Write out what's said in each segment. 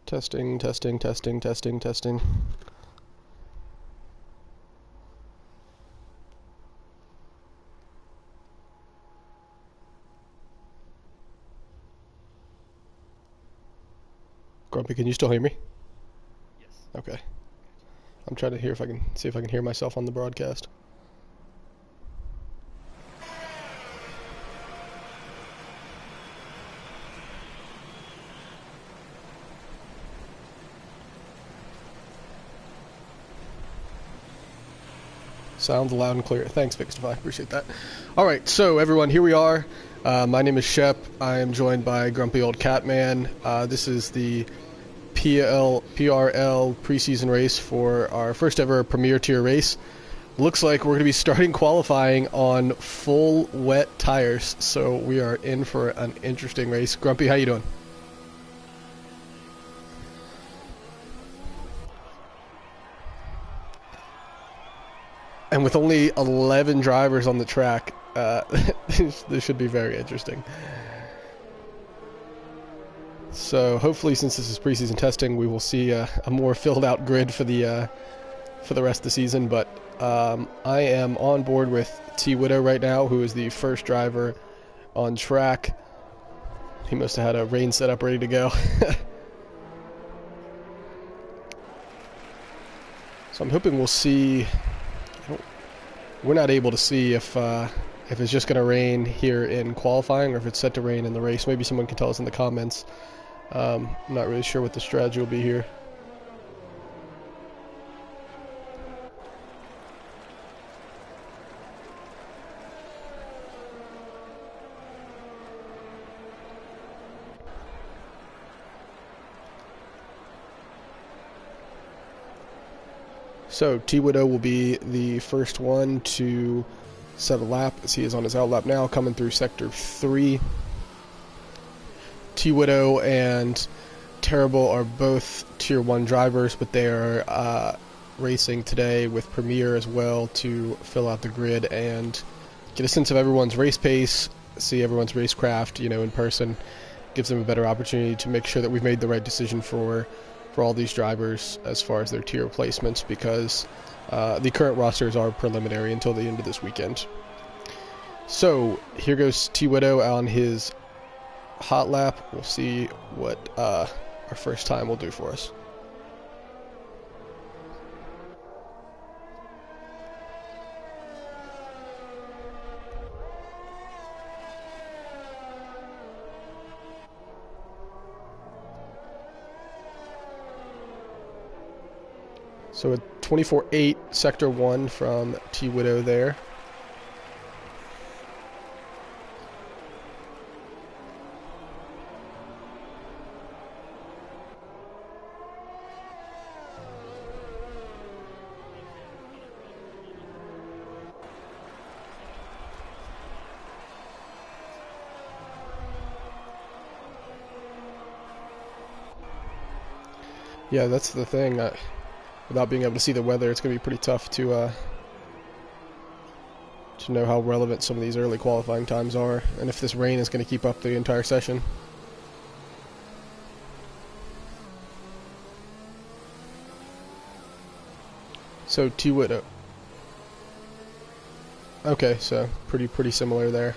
Testing, testing, testing, testing, testing. Grumpy, can you still hear me? Yes. Okay. I'm trying to hear if I can see if I can hear myself on the broadcast. Sounds loud and clear. Thanks, Vixify. Appreciate that. All right, so everyone, here we are. My name is Shep. I am joined by Grumpy Old Catman. This is the PRL preseason race for our first ever Premier Tier race. Looks like we're going to be starting qualifying on full wet tires, so we are in for an interesting race. Grumpy, how you doing? And with only 11 drivers on the track, this should be very interesting. So hopefully, since this is preseason testing, we will see a more filled out grid for the rest of the season. But I am on board with T Widow right now, who is the first driver on track. He must have had a rain setup ready to go. So I'm hoping we'll see. We're not able to see if it's just going to rain here in qualifying or if it's set to rain in the race. Maybe someone can tell us in the comments. I'm not really sure what the strategy will be here. So T-Widow will be the first one to set a lap, as he is on his out lap now, coming through Sector 3. T-Widow and Terrible are both Tier 1 drivers, but they are racing today with Premier as well to fill out the grid and get a sense of everyone's race pace, see everyone's racecraft, in person. Gives them a better opportunity to make sure that we've made the right decision for all these drivers as far as their tier placements, because the current rosters are preliminary until the end of this weekend. So here goes T-Widow on his hot lap. We'll see what our first time will do for us. So a 24.8 Sector 1 from T-Widow there. Yeah, that's the thing. Without being able to see the weather, it's going to be pretty tough to know how relevant some of these early qualifying times are, and if this rain is going to keep up the entire session. So T-Widow. Okay, so pretty similar there.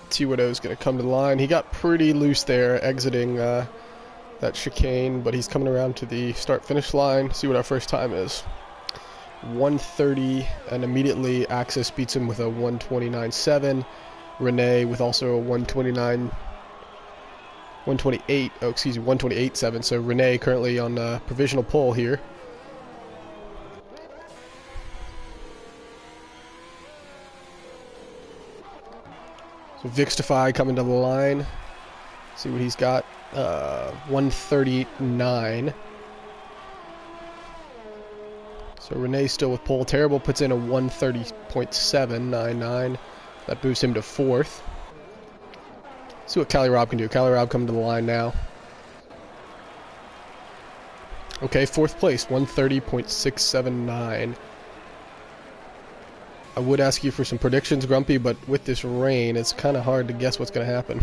T-Widow is going to come to the line. He got pretty loose there, exiting that chicane, but he's coming around to the start-finish line. See what our first time is. 1:30, and immediately Axis beats him with a 1:29.7. Renee with also a 1:28.7. So Renee currently on provisional pole here. So Vixify coming to the line. See what he's got. 1:39. So Renee still with pole. Terrible puts in a 1:30.799. That boosts him to 4th. See what Cali Rob can do. Cali Rob coming to the line now. Okay, 4th place, 1:30.679. I would ask you for some predictions, Grumpy, but with this rain, it's kind of hard to guess what's going to happen.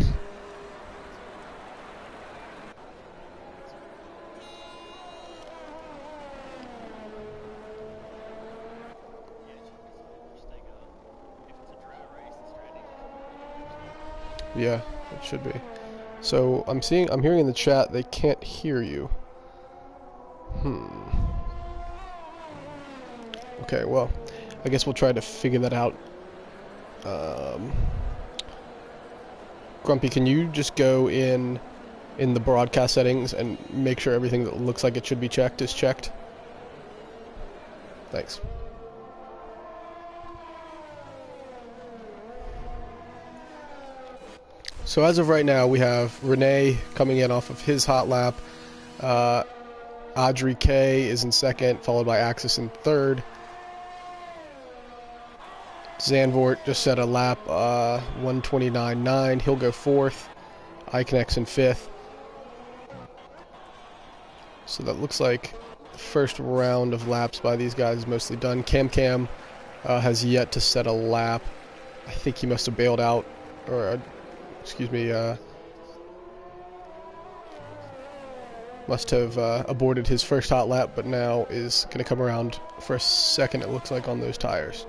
Yeah, it should be. So I'm hearing in the chat they can't hear you. Okay, well, I guess we'll try to figure that out. Grumpy, can you just go in the broadcast settings and make sure everything that looks like it should be checked is checked? Thanks. So as of right now, we have Renee coming in off of his hot lap. Audrey K is in second, followed by Axis in third. Zandvoort just set a lap 129.9. He'll go fourth. Iconex in fifth. So that looks like the first round of laps by these guys is mostly done. Cam has yet to set a lap. I think he must have bailed out, or excuse me, must have aborted his first hot lap, but now is going to come around for a second, it looks like, on those tires.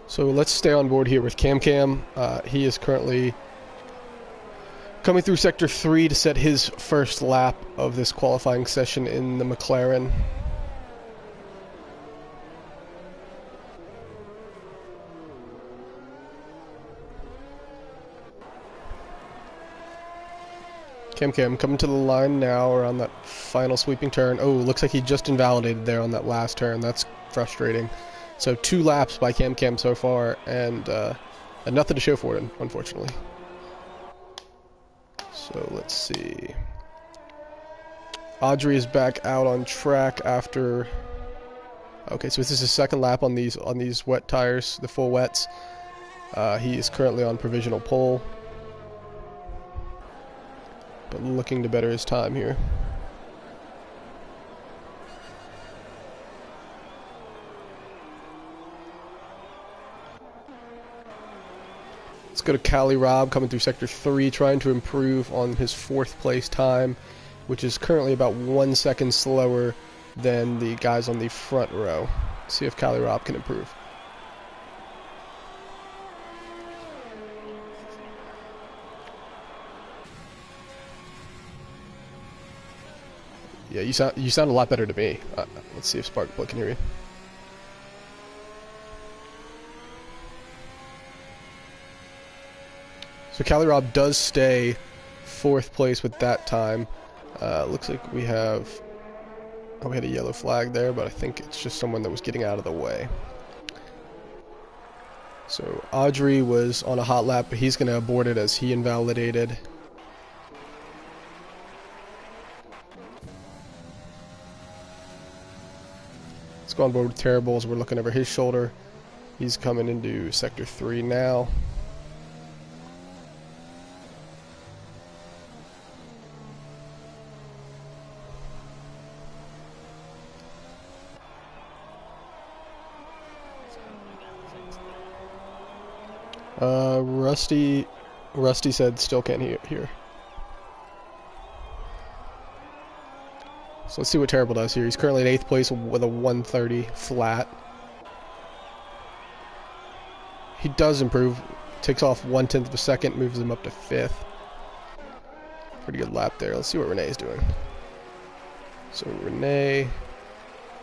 So let's stay on board here with Cam. He is currently coming through Sector 3 to set his first lap of this qualifying session in the McLaren. Cam coming to the line now around that final sweeping turn. Oh, looks like he just invalidated there on that last turn. That's frustrating. So 2 laps by Cam so far, and nothing to show for it, unfortunately. So let's see. Audrey is back out on track after. Okay, so this is his second lap on these wet tires, the full wets. He is currently on provisional pole, but looking to better his time here. Let's go to Cali Rob coming through Sector 3, trying to improve on his 4th place time, which is currently about 1 second slower than the guys on the front row. Let's see if Cali Rob can improve. Yeah, you sound a lot better to me. Let's see if Sparkplug can hear you. So Cali Rob does stay 4th place with that time. Looks like we had a yellow flag there, but I think it's just someone that was getting out of the way. So Audrey was on a hot lap, but he's going to abort it as he invalidated. Let's go on board with Terrible as we're looking over his shoulder. He's coming into Sector 3 now. Rusty said still can't hear. So let's see what Terrible does here. He's currently in 8th place with a 130 flat. He does improve. Takes off 1/10 of a second, moves him up to 5th. Pretty good lap there. Let's see what Renee's doing. So Renee,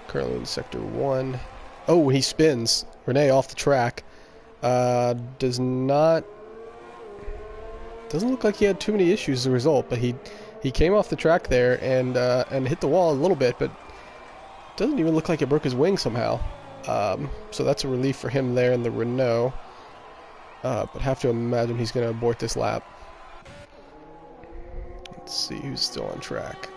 currently in Sector 1. Oh, he spins. Renee off the track. Doesn't look like he had too many issues as a result, but he came off the track there and hit the wall a little bit, but doesn't even look like it broke his wing somehow. So that's a relief for him there in the Renault. But have to imagine he's going to abort this lap. Let's see who's still on track.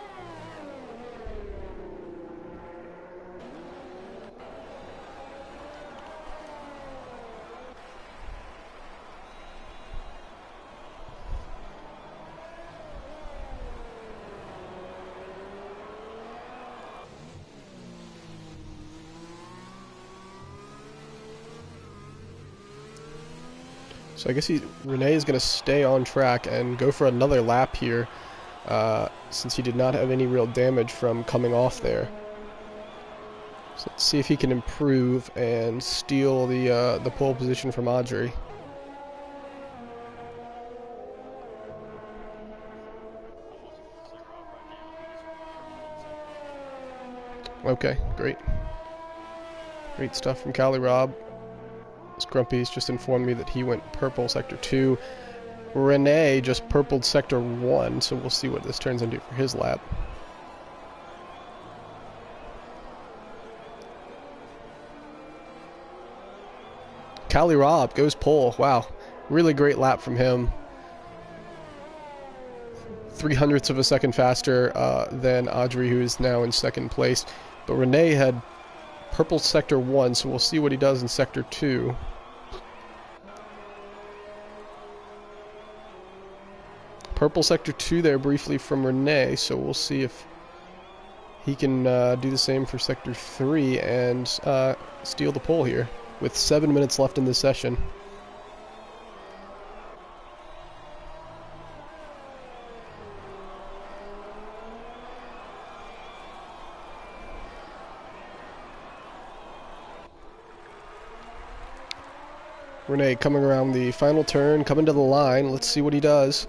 So I guess Rene is going to stay on track and go for another lap here, since he did not have any real damage from coming off there. So let's see if he can improve and steal the pole position from Audrey. Okay, great. Great stuff from Cali Rob. Scrumpy's just informed me that he went purple sector 2. Rene just purpled sector 1, so we'll see what this turns into for his lap. Cali Rob goes pole. Wow, really great lap from him. 0.03 of a second faster than Audrey, who is now in second place. But Rene had purple sector 1, so we'll see what he does in sector 2. Purple sector 2 there briefly from Rene, so we'll see if he can do the same for sector 3 and steal the pole here with 7 minutes left in this session. Rene coming around the final turn, coming to the line. Let's see what he does.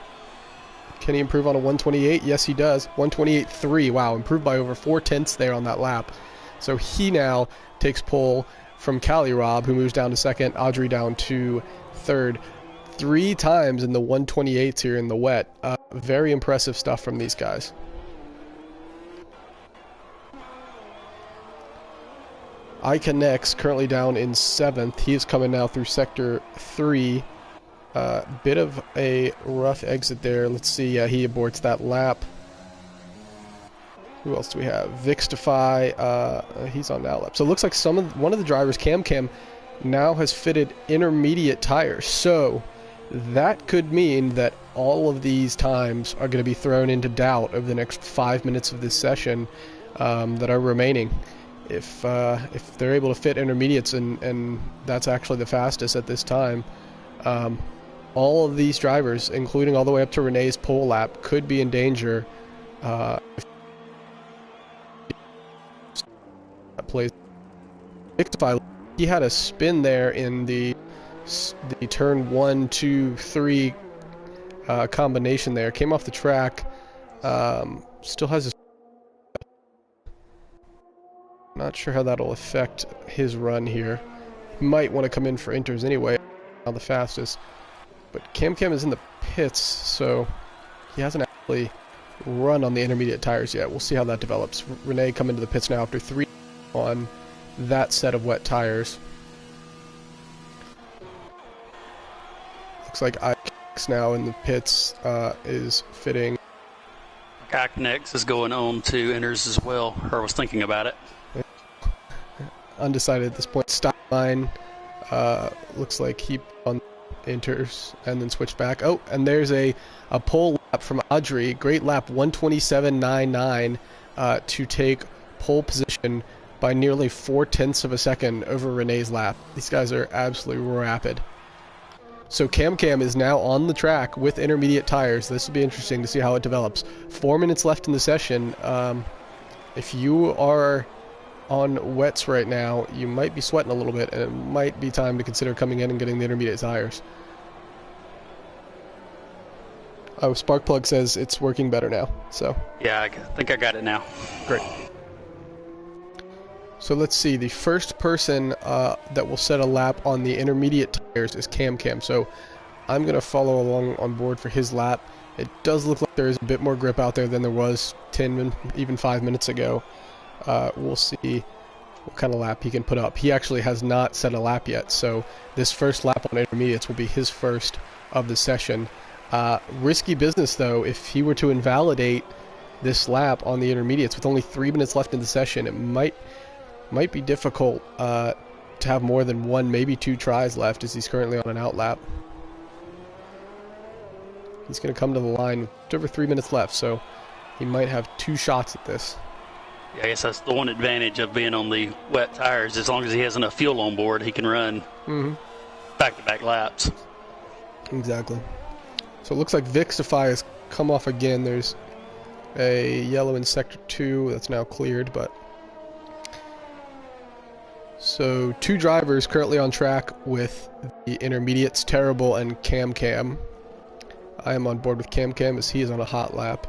Can he improve on a 128? Yes, he does. 128.3. Wow, improved by over 4/10 there on that lap. So he now takes pole from Cali Rob, who moves down to second. Audrey down to third. 3 times in the 128s here in the wet. Very impressive stuff from these guys. Ika next, currently down in 7th. He is coming now through sector 3. Bit of a rough exit there. Let's see. Yeah, he aborts that lap. Who else do we have? Vixtify. He's on that lap. So it looks like one of the drivers, Cam, now has fitted intermediate tires. So that could mean that all of these times are going to be thrown into doubt over the next 5 minutes of this session that are remaining. If they're able to fit intermediates and that's actually the fastest at this time, all of these drivers, including all the way up to Rene's pole lap, could be in danger. Plays. He had a spin there in the turn 1, 2, 3 combination there. Came off the track. Still has a. Not sure how that'll affect his run here. He might want to come in for inters anyway. Not the fastest. But Cam is in the pits, so he hasn't actually run on the intermediate tires yet. We'll see how that develops. Rene come into the pits now after 3 on that set of wet tires. Looks like Ike's now in the pits is fitting. Ikenex is going on to inters as well, or was thinking about it. Undecided at this point. Steinlein looks like he on inters and then switched back. Oh, and there's a pole lap from Audrey. Great lap, 127.99 to take pole position by nearly 4/10 of a second over Rene's lap. These guys are absolutely rapid. So Cam is now on the track with intermediate tires. This will be interesting to see how it develops. 4 minutes left in the session. If you are on wets right now, you might be sweating a little bit, and it might be time to consider coming in and getting the intermediate tires. Oh, Sparkplug says it's working better now. So yeah, I think I got it now. Great. So let's see. The first person that will set a lap on the intermediate tires is Cam. So I'm going to follow along on board for his lap. It does look like there is a bit more grip out there than there was 10, even 5 minutes ago. We'll see what kind of lap he can put up. He actually has not set a lap yet, so this first lap on intermediates will be his first of the session. Risky business, though. If he were to invalidate this lap on the intermediates with only 3 minutes left in the session, it might be difficult to have more than 1, maybe 2 tries left, as he's currently on an out lap. He's going to come to the line with just over 3 minutes left, so he might have 2 shots at this. Yeah, I guess that's the one advantage of being on the wet tires. As long as he has enough fuel on board, he can run back-to-back laps. Exactly. So it looks like Vixify has come off again. There's a yellow in Sector 2 that's now cleared, but... So 2 drivers currently on track with the intermediates, Terrible and Cam Cam. I am on board with Cam Cam as he is on a hot lap.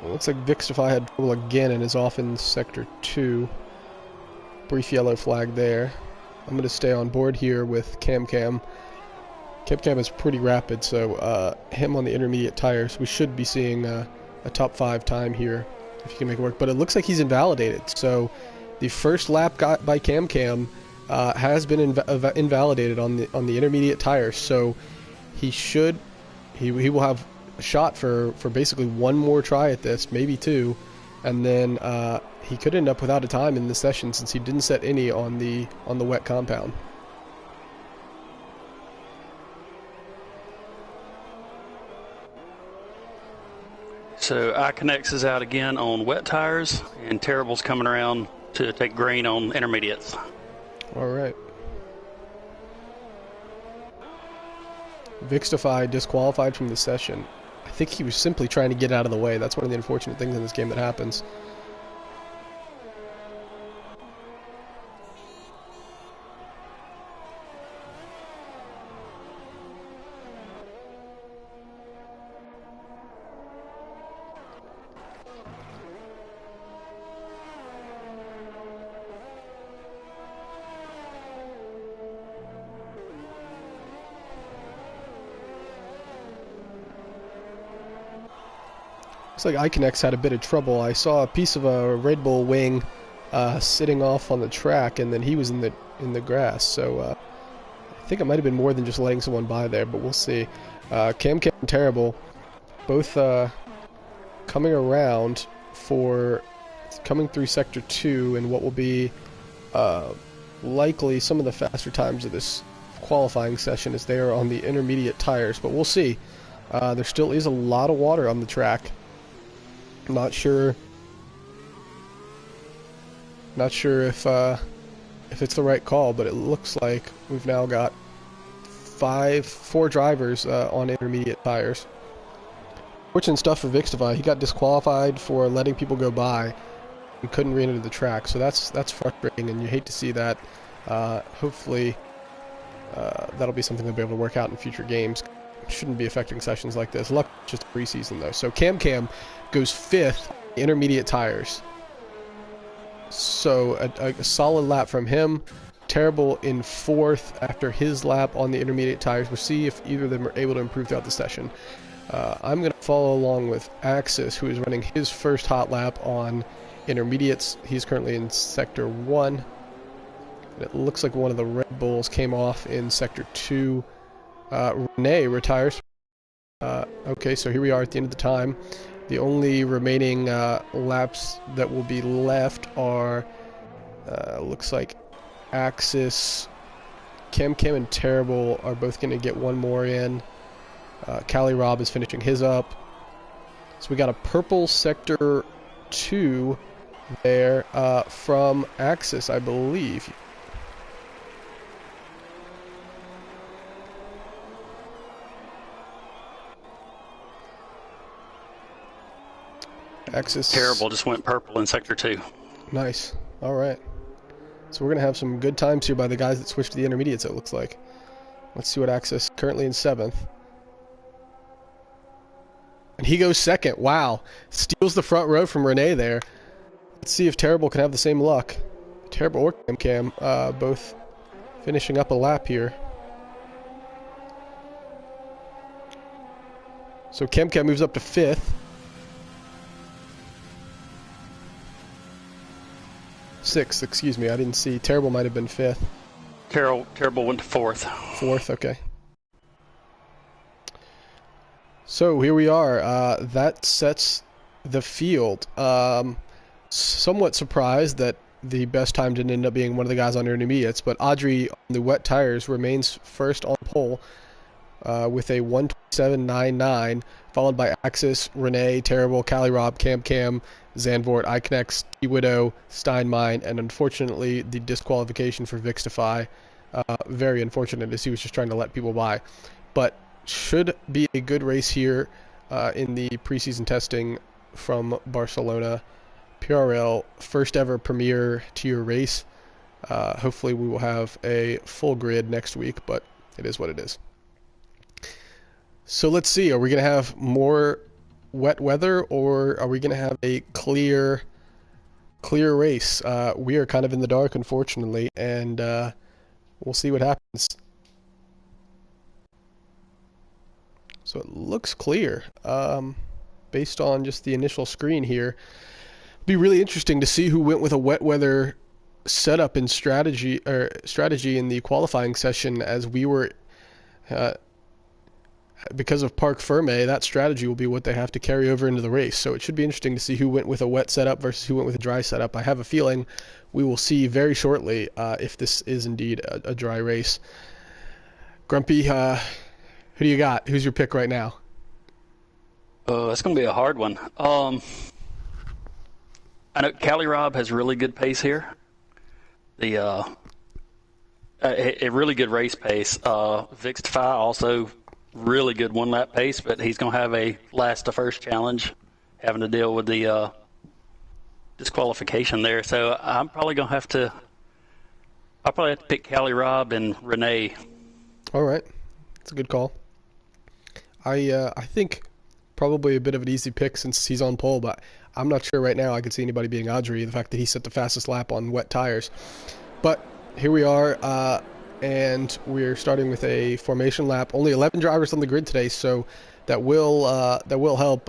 It looks like Vixify had trouble again and is off in Sector 2. Brief yellow flag there. I'm going to stay on board here with Cam Cam. Cam Cam is pretty rapid, so him on the intermediate tires, we should be seeing a top 5 time here if he can make it work. But it looks like he's invalidated, so the first lap got by Cam Cam has been invalidated on the intermediate tires. So he will have a shot for basically one more try at this, maybe 2, and then he could end up without a time in the session since he didn't set any on the wet compound. So iConnex is out again on wet tires, and Terrible's coming around to take green on intermediates. All right. Vixify disqualified from the session. I think he was simply trying to get out of the way. That's one of the unfortunate things in this game that happens. Looks like iConnex had a bit of trouble. I saw a piece of a Red Bull wing sitting off on the track, and then he was in the grass. So I think it might have been more than just letting someone by there, but we'll see. Cam Cam and Terrible both coming around coming through Sector 2 in what will be likely some of the faster times of this qualifying session as they are on the intermediate tires, but we'll see. There still is a lot of water on the track. Not sure if it's the right call, but it looks like we've now got 4 drivers on intermediate tires. Fortunate stuff for Vixify. He got disqualified for letting people go by and couldn't re-enter the track, so that's frustrating, and you hate to see that. Hopefully that'll be something they'll be able to work out in future games. Shouldn't be affecting sessions like this. Luck just preseason though. So Cam Cam goes 5th intermediate tires. So a solid lap from him. Terrible in 4th after his lap on the intermediate tires. We'll see if either of them are able to improve throughout the session. I'm going to follow along with Axis, who is running his first hot lap on intermediates. He's currently in Sector 1. And it looks like one of the Red Bulls came off in Sector 2. Renee retires. Okay, so here we are at the end of the time. The only remaining laps that will be left are, looks like Axis, Cam Cam, and Terrible are both going to get one more in. Cali Rob is finishing his up. So we got a purple Sector 2 there from Axis, I believe. Axis. Terrible just went purple in Sector 2. Nice. All right. So we're going to have some good times here by the guys that switched to the intermediates, it looks like. Let's see what Axis, currently in 7th. And he goes 2nd. Wow. Steals the front row from Renee there. Let's see if Terrible can have the same luck. Terrible or Cam Cam, both finishing up a lap here. So Cam Cam moves up to 5th. 6th, excuse me. I didn't see. Terrible might have been 5th. Terrible went to 4th. 4th, okay. So here we are. That sets the field. Somewhat surprised that the best time didn't end up being one of the guys on intermediates, but Audrey on the wet tires remains first on pole. with a 127.99, followed by Axis, Renee, Terrible, Cali Rob, Cam, Zandvoort, Iconex, T-Widow, Steinmine, and unfortunately the disqualification for Vixtify. Very unfortunate, as he was just trying to let people by. But should be a good race here in the preseason testing from Barcelona. PRL, first ever Premier tier race. Hopefully we will have a full grid next week, but it is what it is. So let's see, are we going to have more wet weather, or are we going to have a clear race? We are kind of in the dark, unfortunately, and we'll see what happens. So it looks clear based on just the initial screen here. It'd be really interesting to see who went with a wet weather setup and strategy in the qualifying session, as we were because of Parc Ferme, that strategy will be what they have to carry over into the race. So it should be interesting to see who went with a wet setup versus who went with a dry setup. I have a feeling we will see very shortly if this is indeed a dry race. Grumpy, who do you got? Who's your pick right now? Oh, that's going to be a hard one. I know Cali Rob has really good pace here. A really good race pace. Vixtify also really good one-lap pace, but he's going to have a last-to-first challenge, having to deal with the disqualification there. So I'm probably going to have to – I'll probably have to pick Cali Rob and Renee. All right. That's a good call. I think probably a bit of an easy pick since he's on pole, but I'm not sure right now I could see anybody being Audrey, the fact that he set the fastest lap on wet tires. But here we are, and we're starting with a formation lap. Only 11 drivers on the grid today, so that will help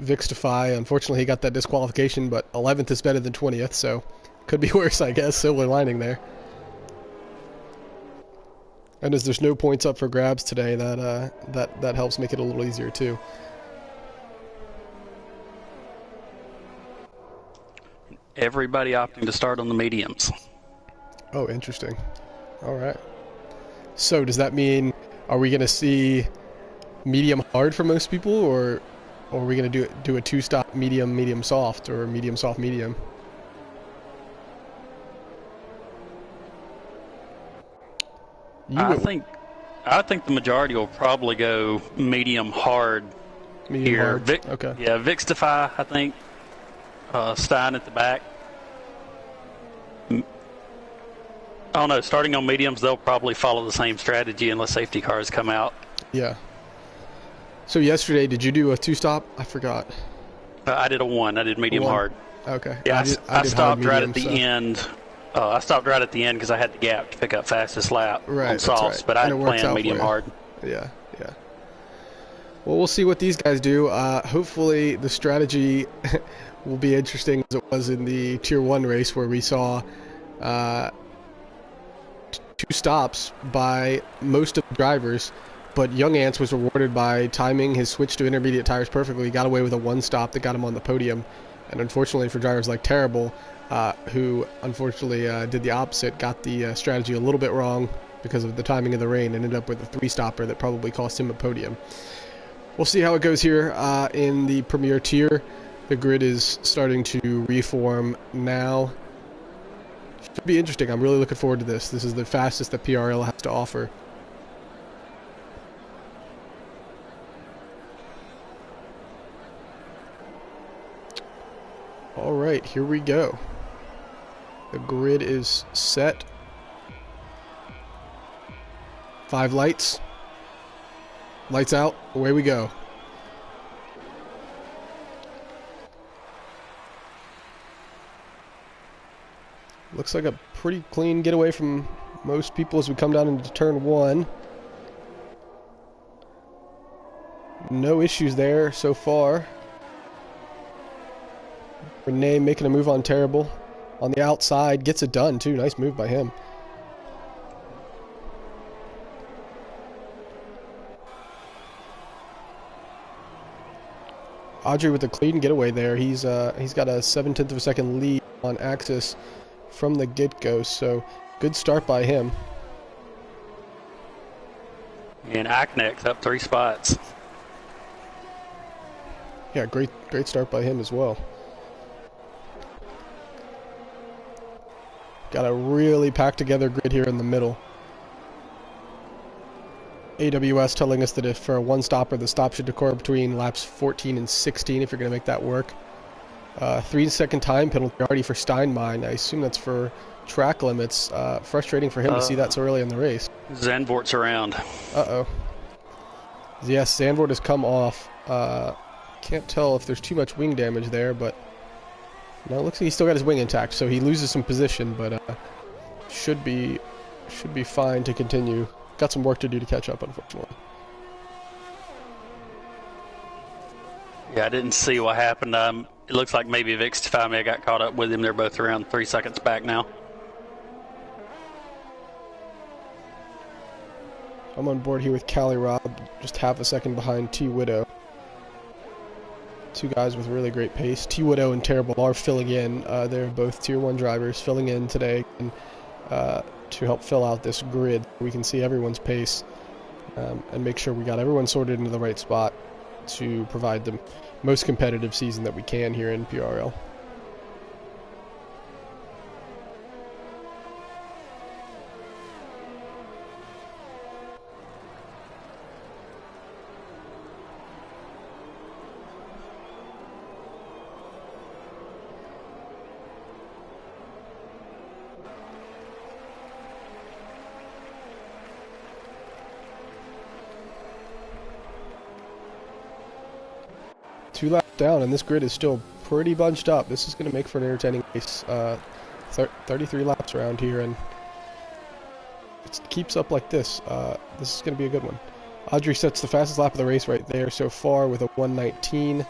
Vixtify. Unfortunately, he got that disqualification, but 11th is better than 20th, so could be worse, I guess. Silver lining there. And as there's no points up for grabs today, that helps make it a little easier too. Everybody opting to start on the mediums. Oh, interesting. All right. So does that mean, are we going to see medium hard for most people, or are we going to do a two-stop medium soft, or medium soft medium? I think the majority will probably go medium hard Medium hard. Okay. Yeah, Vixtify, I think. Stein at the back. Oh no, starting on mediums, they'll probably follow the same strategy unless safety cars come out. Yeah. So yesterday, did you do a two-stop? I forgot. I did a one. I did medium hard. Okay. Yeah, I did stopped medium, right at the end. I stopped right at the end because I had the gap to pick up fastest lap on softs, right. But I planned medium hard. Yeah. Well, we'll see what these guys do. Hopefully the strategy will be interesting as it was in the Tier 1 race, where we saw two stops by most of the drivers, but Young Ants was rewarded by timing his switch to intermediate tires perfectly. He got away with a one stop that got him on the podium. And unfortunately for drivers like Terrible, who unfortunately did the opposite, got the strategy a little bit wrong because of the timing of the rain, and ended up with a three-stopper that probably cost him a podium. We'll see how it goes here in the Premier Tier. The grid is starting to reform now. Should be interesting. I'm really looking forward to this. This is the fastest that PRL has to offer. All right, here we go. The grid is set. 5 lights. Lights out. Away we go. Looks like a pretty clean getaway from most people as we come down into turn 1. No issues there so far. Renee making a move on Terrible. On the outside, gets it done too. Nice move by him. Audrey with a clean getaway there. He's got a 0.7 of a second lead on Axis from the get-go, so good start by him. And Aknex up 3 spots. Yeah, great start by him as well. Got a really packed together grid here in the middle. AWS telling us that if for a one-stopper, the stop should occur between laps 14 and 16 if you're going to make that work. 3-second time penalty already for Steinmein. I assume that's for track limits. Frustrating for him to see that so early in the race. Zandvoort's around. Uh-oh. Yes, Zandvoort has come off. Can't tell if there's too much wing damage there, but no, it looks like he's still got his wing intact, so he loses some position, but should be fine to continue. Got some work to do to catch up, unfortunately. Yeah, I didn't see what happened. It looks like maybe Vix may have got caught up with him. They're both around 3 seconds back now. I'm on board here with Cali Rob, just half a second behind T Widow. Two guys with really great pace. T Widow and Terrible are filling in. They're both Tier 1 drivers filling in today and, to help fill out this grid. We can see everyone's pace and make sure we got everyone sorted into the right spot to provide the most competitive season that we can here in PRL. Two laps down, and this grid is still pretty bunched up. This is going to make for an entertaining race. 33 laps around here, and if it keeps up like this, this is going to be a good one. Audrey sets the fastest lap of the race right there so far with a 1:19. I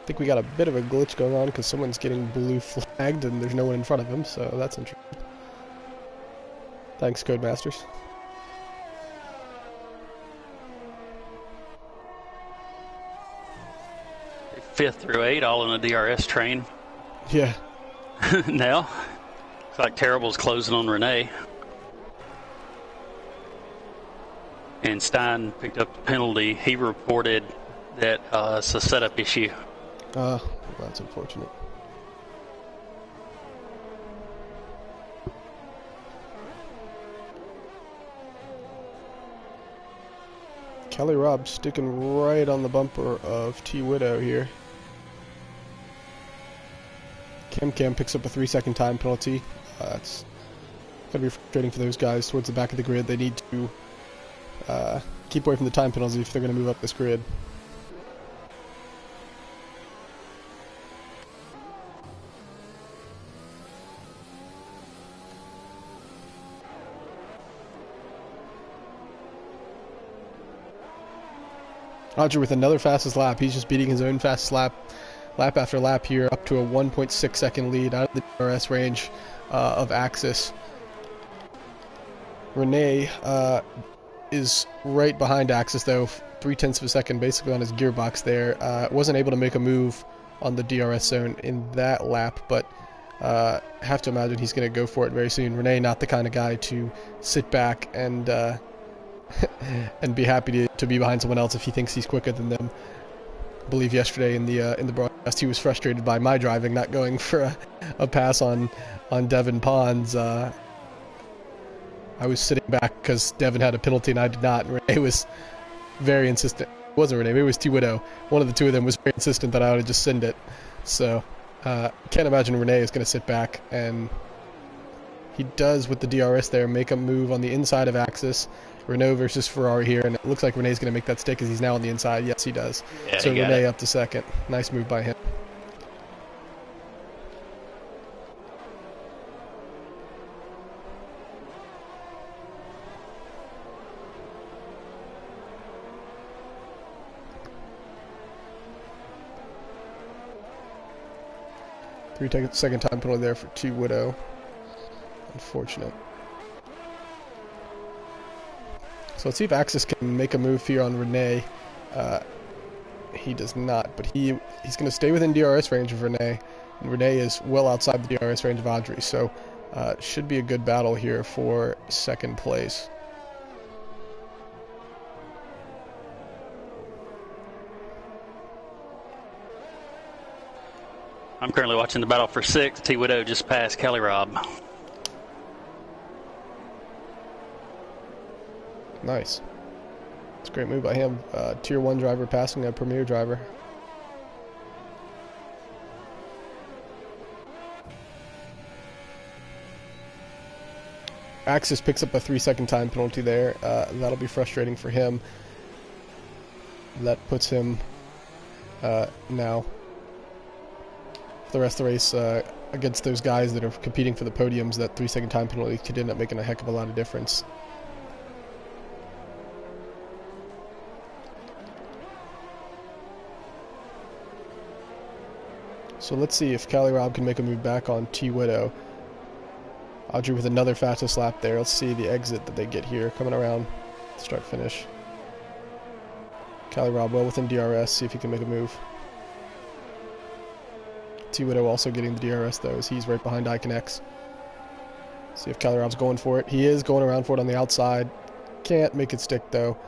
think we got a bit of a glitch going on because someone's getting blue flagged and there's no one in front of him, so that's interesting. Thanks, Codemasters. Fifth through 8, all in a DRS train. Yeah. Now, looks like Terrible's closing on Renee. And Stein picked up the penalty. He reported that it's a setup issue. Well, that's unfortunate. Kelly Robb sticking right on the bumper of T Widow here. Cam picks up a 3-second time penalty. It's going to be frustrating for those guys towards the back of the grid. They need to keep away from the time penalty if they're going to move up this grid. Roger with another fastest lap. He's just beating his own fastest lap after lap here, up to a 1.6 second lead out of the DRS range of Axis. Renee is right behind Axis though, 0.3 of a second basically on his gearbox there. Wasn't able to make a move on the DRS zone in that lap, but have to imagine he's going to go for it very soon. Renee not the kind of guy to sit back and and be happy to be behind someone else if he thinks he's quicker than them. I believe yesterday in the broadcast he was frustrated by my driving, not going for a pass on Devin Pons. I was sitting back because Devin had a penalty and I did not, and Renee was very insistent. It wasn't Renee, maybe it was T Widow. One of the two of them was very insistent that I ought to just send it. So can't imagine Renee is going to sit back, and he does with the DRS there make a move on the inside of Axis. Renault versus Ferrari here, and it looks like Renee's going to make that stick as he's now on the inside. Yes, he does. Yeah, so Renee up to second. Nice move by him. Second time penalty there for T Widow. Unfortunate. So let's see if Axis can make a move here on Renee. He does not, but he's going to stay within DRS range of Renee, and Renee is well outside the DRS range of Audrey, so should be a good battle here for second place. I'm currently watching the battle for 6th. T. Widow just passed Kelly Robb. Nice. It's a great move by him. Tier 1 driver passing a Premier driver. Axis picks up a 3-second time penalty there. That'll be frustrating for him. That puts him now for the rest of the race against those guys that are competing for the podiums. That 3-second time penalty could end up making a heck of a lot of difference. So let's see if Callie Robb can make a move back on T. Widow. Audrey with another fastest lap there. Let's see the exit that they get here. Coming around start finish. Callie Robb well within DRS. See if he can make a move. T. Widow also getting the DRS though, as he's right behind Iconex. See if Callie Robb's going for it. He is going around for it on the outside. Can't make it stick though.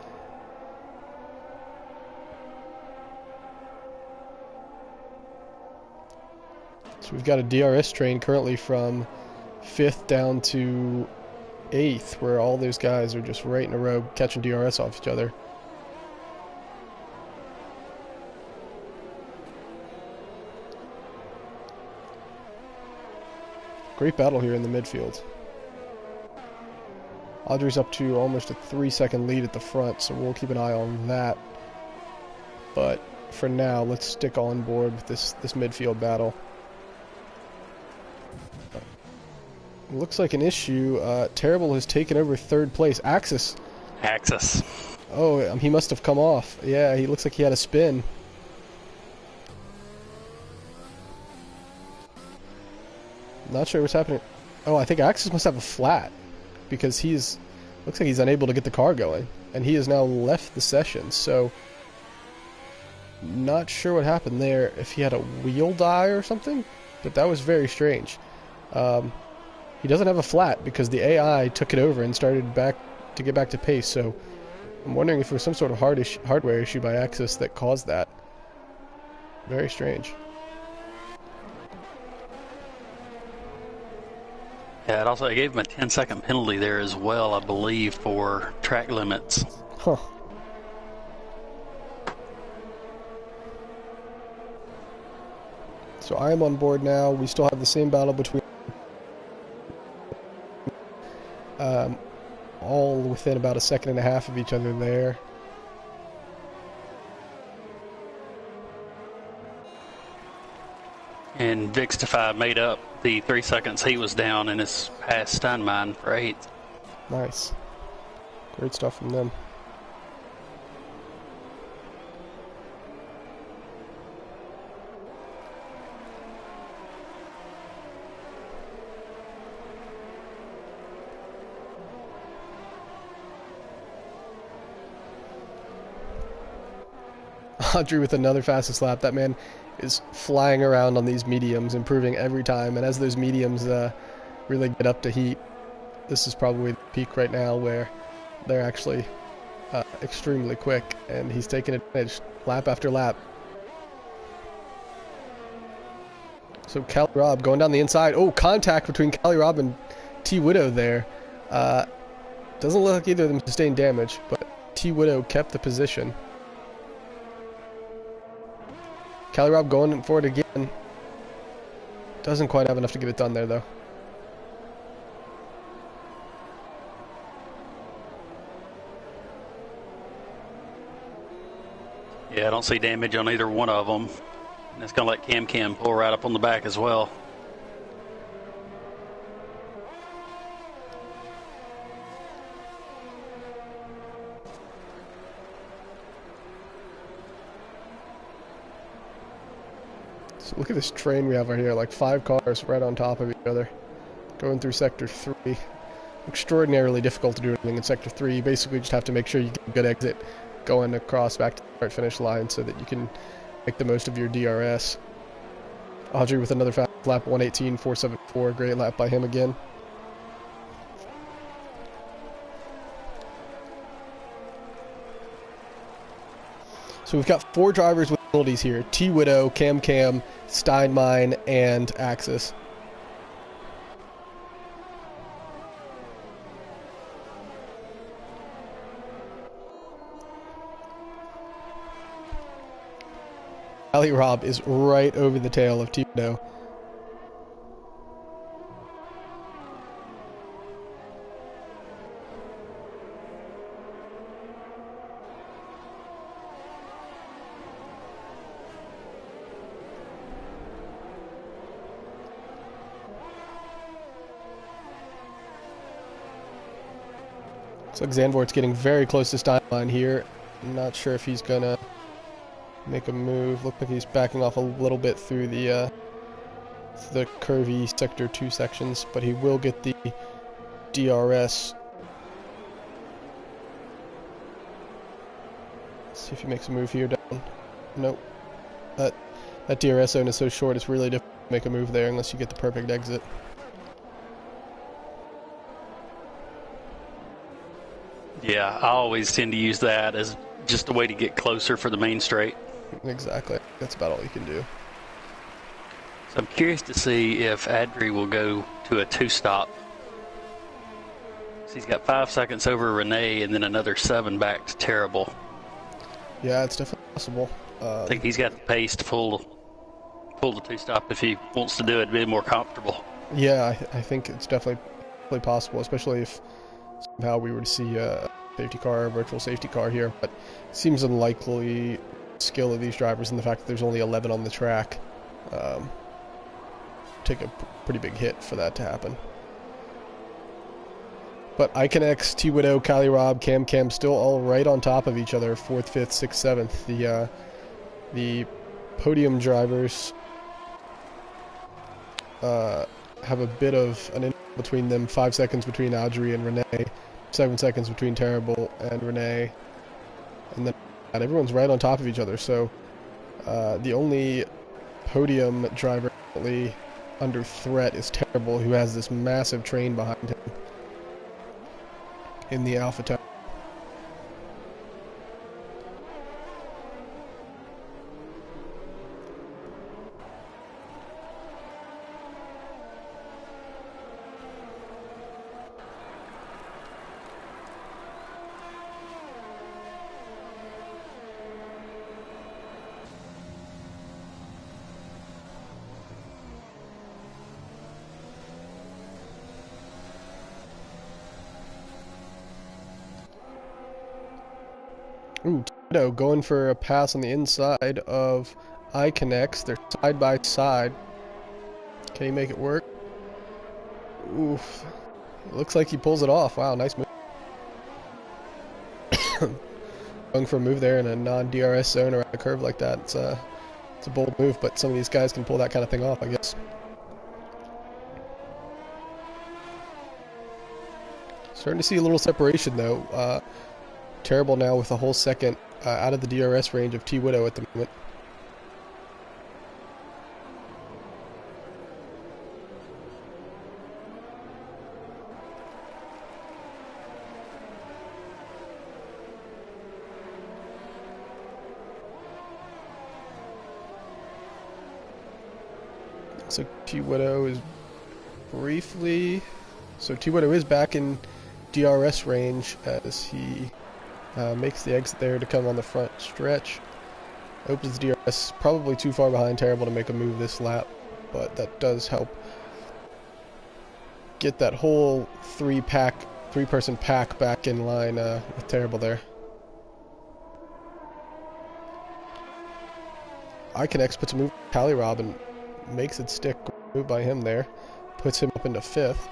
So we've got a DRS train currently from 5th down to 8th, where all those guys are just right in a row catching DRS off each other. Great battle here in the midfield. Audrey's up to almost a 3-second lead at the front, so we'll keep an eye on that. But for now, let's stick on board with this midfield battle. Looks like an issue. Terrible has taken over 3rd place. Axis. Oh, he must have come off. Yeah, he looks like he had a spin. Not sure what's happening. Oh, I think Axis must have a flat because looks like he's unable to get the car going, and he has now left the session. So, not sure what happened there. If he had a wheel die or something, but that was very strange. He doesn't have a flat because the AI took it over and started to get back to pace. So, I'm wondering if it was some sort of hardware issue by Axis that caused that. Very strange. Yeah, it gave him a 10-second penalty there as well, I believe, for track limits. Huh. So I am on board now. We still have the same battle between all within about a second and a half of each other there. And Vixtify made up the 3 seconds he was down and has passed Steinmine for 8th. Nice. Great stuff from them. Audrey with another fastest lap. That man is flying around on these mediums, improving every time. And as those mediums really get up to heat, this is probably the peak right now where they're actually extremely quick. And he's taking advantage lap after lap. So Callie Robb going down the inside. Oh, contact between Callie Robb and T. Widow there. Doesn't look like either of them sustained damage, but T. Widow kept the position. Callie Robb going for it again. Doesn't quite have enough to get it done there, though. Yeah, I don't see damage on either one of them. And it's going to let Cam pull right up on the back as well. So look at this train we have right here, like 5 cars right on top of each other, going through Sector 3. Extraordinarily difficult to do anything in Sector 3. You basically just have to make sure you get a good exit going across back to the start-finish line so that you can make the most of your DRS. Audrey with another fast lap, 1:18.474. Great lap by him again. So we've got 4 drivers with penalties here. T-Widow, Cam, Steinmine, and Axis. Ali Rob is right over the tail of T-Widow. Looks like Zandvoort's getting very close to Steinmine here. I'm not sure if he's gonna make a move. Looks like he's backing off a little bit through the curvy sector 2 sections, but he will get the DRS. Let's see if he makes a move here down. Nope. That DRS zone is so short, it's really difficult to make a move there unless you get the perfect exit. Yeah, I always tend to use that as just a way to get closer for the main straight. Exactly. That's about all you can do. So I'm curious to see if Adri will go to a 2-stop. So he's got 5 seconds over Renee and then another 7 back to Terrible. Yeah, it's definitely possible. I think he's got the pace to pull the 2-stop if he wants to do it, be more comfortable. Yeah, I think it's definitely possible, especially if somehow we were to see a safety car, a virtual safety car here, but it seems unlikely skill of these drivers and the fact that there's only 11 on the track. Take a pretty big hit for that to happen. But Iconex, T-Widow, Kylie Rob, Cam still all right on top of each other, 4th, 5th, 6th, 7th. The podium drivers have a bit of an interval between them, 5 seconds between Audrey and Renee, 7 seconds between Terrible and Renee, and then everyone's right on top of each other. So the only podium driver currently under threat is Terrible, who has this massive train behind him in the Alpha Tower. Ooh, Tito going for a pass on the inside of Iconex. They're side by side. Can he make it work? Oof. It looks like he pulls it off. Wow, nice move. Going for a move there in a non-DRS zone around a curve like that. It's a bold move, but some of these guys can pull that kind of thing off, I guess. Starting to see a little separation, though. Terrible now with a whole second out of the DRS range of T-Widow at the moment. So T-Widow is briefly... So T-Widow is back in DRS range as he makes the exit there to come on the front stretch. Opens the DRS, probably too far behind Terrible to make a move this lap, but that does help get that whole three-person pack back in line with Terrible there. Iconex puts a move on Tally Rob and makes it stick. Move by him there. Puts him up into 5th.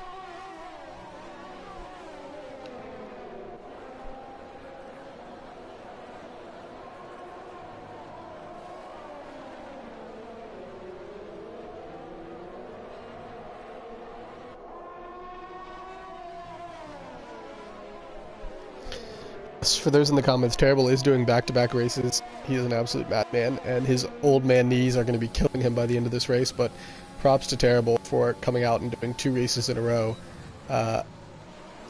For those in the comments, Terrible is doing back-to-back races. He's an absolute madman, and his old man knees are going to be killing him by the end of this race, but props to Terrible for coming out and doing 2 races in a row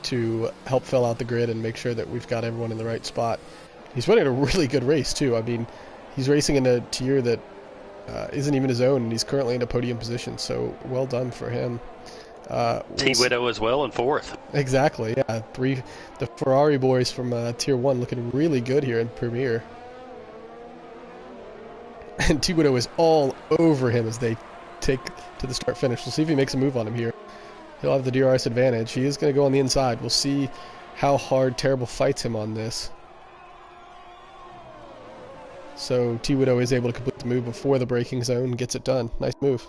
to help fill out the grid and make sure that we've got everyone in the right spot. He's running a really good race, too. I mean, He's racing in a tier that isn't even his own, and he's currently in a podium position, so well done for him. T Widow as well in fourth. Exactly, yeah. The Ferrari boys from Tier 1 looking really good here in Premier. And T Widow is all over him as they take to the start finish. We'll see if he makes a move on him here. He'll have the DRS advantage. He is going to go on the inside. We'll see how hard Terrible fights him on this. So T Widow is able to complete the move before the braking zone and gets it done. Nice move.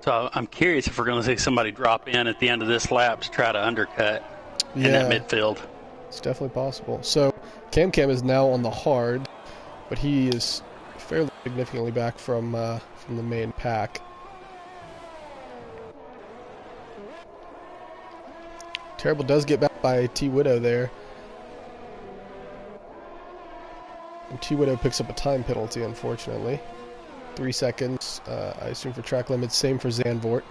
So I'm curious if we're going to see somebody drop in at the end of this lap to try to undercut in that midfield. It's definitely possible. So Cam is now on the hard, but he is fairly significantly back from the main pack. Terrible does get back by T Widow there. And T Widow picks up a time penalty, unfortunately. 3 seconds, I assume, for track limits. Same for Zandvoort.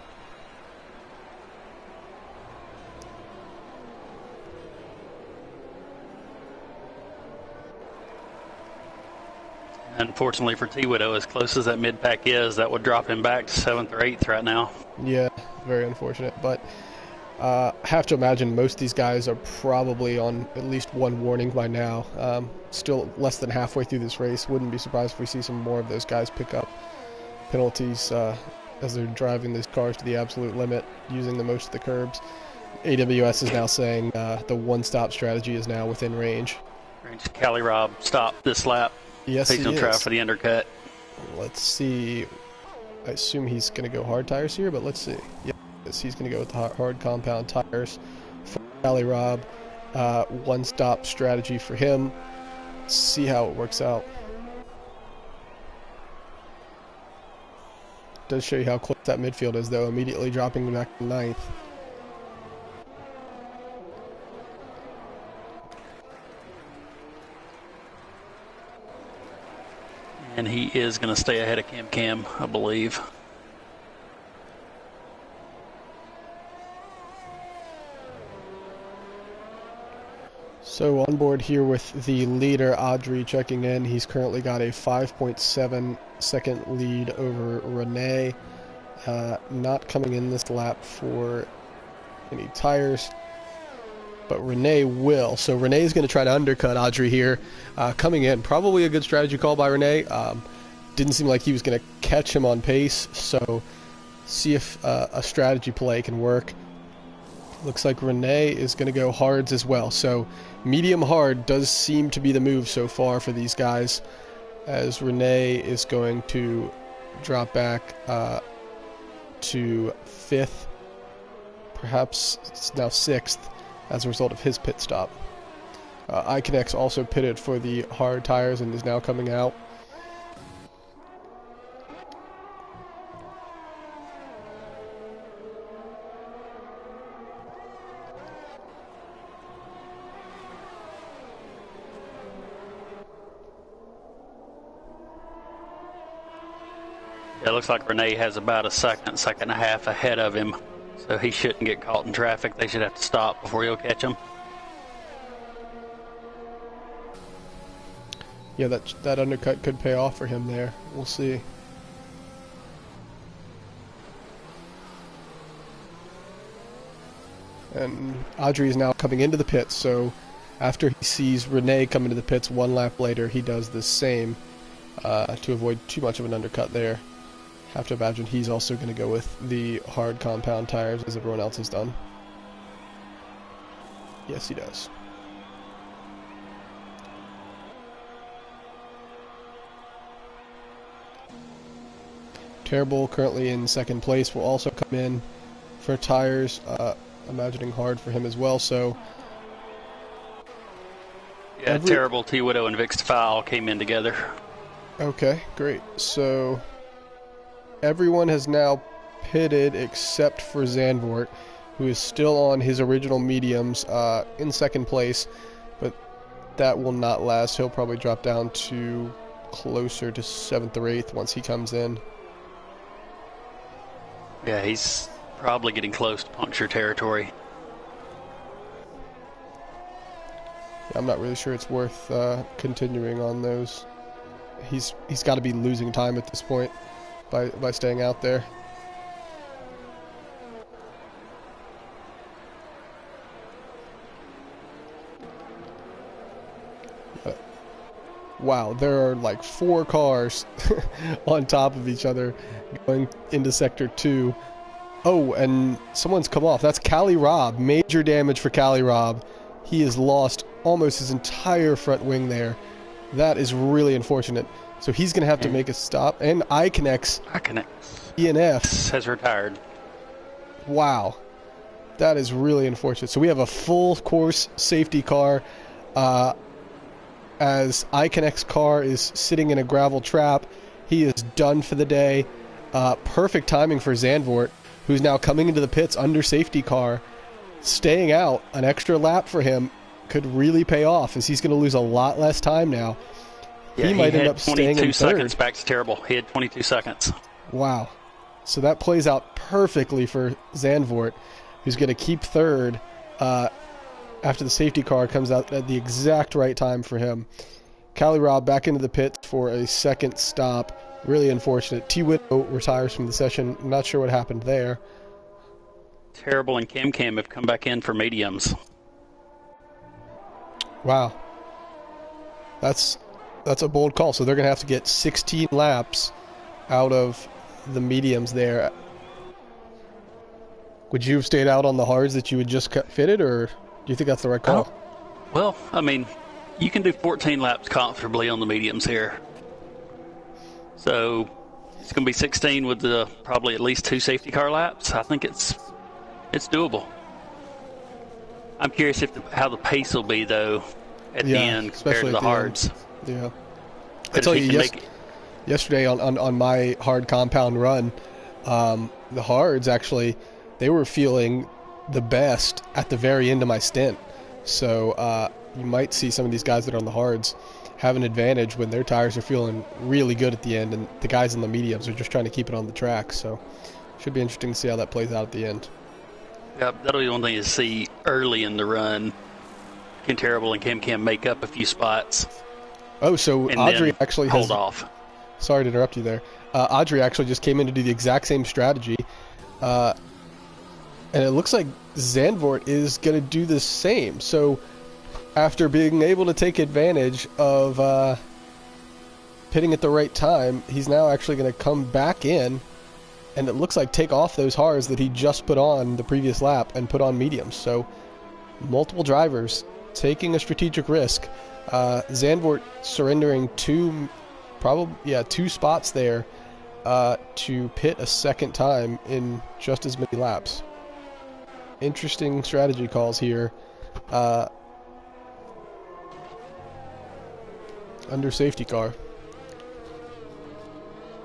Unfortunately for T Widow, as close as that mid pack is, that would drop him back to 7th or 8th right now. Yeah, very unfortunate. But I have to imagine most of these guys are probably on at least one warning by now. Still less than halfway through this race. Wouldn't be surprised if we see some more of those guys pick up penalties as they're driving these cars to the absolute limit, using the most of the curbs. AWS is now saying the one-stop strategy is now within range. Cali Rob stopped this lap. Yes, he's going to try for the undercut. Let's see. I assume he's going to go hard tires here, but let's see. Yeah, he's going to go with the hard compound tires for Cali Rob. One-stop strategy for him. Let's see how it works out. Does show you how close that midfield is, though, immediately dropping back to 9th. And he is going to stay ahead of Cam, I believe. So on board here with the leader, Audrey, checking in. He's currently got a 5.7 second lead over Renee. Not coming in this lap for any tires, but Renee will. So Renee is going to try to undercut Audrey here. Coming in, probably a good strategy call by Renee. Didn't seem like he was going to catch him on pace, so see if a strategy play can work. Looks like Renee is going to go hards as well. So medium hard does seem to be the move so far for these guys, as Renee is going to drop back to 5th, perhaps now 6th, as a result of his pit stop. Iconex also pitted for the hard tires and is now coming out. It looks like Renee has about a second and a half ahead of him, so he shouldn't get caught in traffic. They should have to stop before he'll catch him. Yeah, that undercut could pay off for him there. We'll see. And Audrey is now coming into the pits, so after he sees Renee come into the pits one lap later, he does the same to avoid too much of an undercut there. Have to imagine he's also going to go with the hard compound tires as everyone else has done. Yes, he does. Terrible, currently in second place, will also come in for tires. Imagining hard for him as well, so... Yeah, Terrible, T Widow, and Vix Foul came in together. Okay, great. So... everyone has now pitted except for Zandvoort, who is still on his original mediums in second place, but that will not last. He'll probably drop down to closer to 7th or 8th once he comes in. Yeah, he's probably getting close to puncture territory. I'm not really sure it's worth continuing on those. He's got to be losing time at this point by staying out there. Wow, there are like 4 cars on top of each other going into Sector 2. Oh, and someone's come off. That's Cali Robb. Major damage for Cali Robb. He has lost almost his entire front wing there. That is really unfortunate. So he's going to have to make a stop. And Iconex ENF has retired. Wow. That is really unfortunate. So we have a full course safety car as Iconex car is sitting in a gravel trap. He is done for the day. Perfect timing for Zandvoort, who's now coming into the pits under safety car. Staying out an extra lap for him could really pay off, as he's going to lose a lot less time now. Yeah, he might end up staying in 22 third. seconds back to terrible. He had 22 seconds. Wow. So that plays out perfectly for Zandvoort, who's going to keep third after the safety car comes out at the exact right time for him. Cali Robb back into the pits for a second stop. Really unfortunate. T. Widow retires from the session. Not sure what happened there. Terrible and Cam have come back in for mediums. Wow. That's a bold call. So they're going to have to get 16 laps out of the mediums there. Would you have stayed out on the hards that you had just fitted, or do you think that's the right call? Well, I mean, you can do 14 laps comfortably on the mediums here. So it's going to be 16 with probably at least 2 safety car laps. I think it's doable. I'm curious how the pace will be, though, at the end compared to the hards. Yeah. I tell you, yesterday on my hard compound run, the hards actually, they were feeling the best at the very end of my stint. So you might see some of these guys that are on the hards have an advantage when their tires are feeling really good at the end, and the guys in the mediums are just trying to keep it on the track. So should be interesting to see how that plays out at the end. Yeah, that'll be one thing to see early in the run. Can Terrible and Cam make up a few spots? Oh, so Audrey actually hold off. Sorry to interrupt you there. Audrey actually just came in to do the exact same strategy, and it looks like Zandvoort is going to do the same. So after being able to take advantage of pitting at the right time, he's now actually going to come back in, and it looks like take off those hards that he just put on the previous lap and put on mediums. So multiple drivers taking a strategic risk. Zandvoort surrendering 2 spots there to pit a second time in just as many laps. Interesting strategy calls here. Under safety car.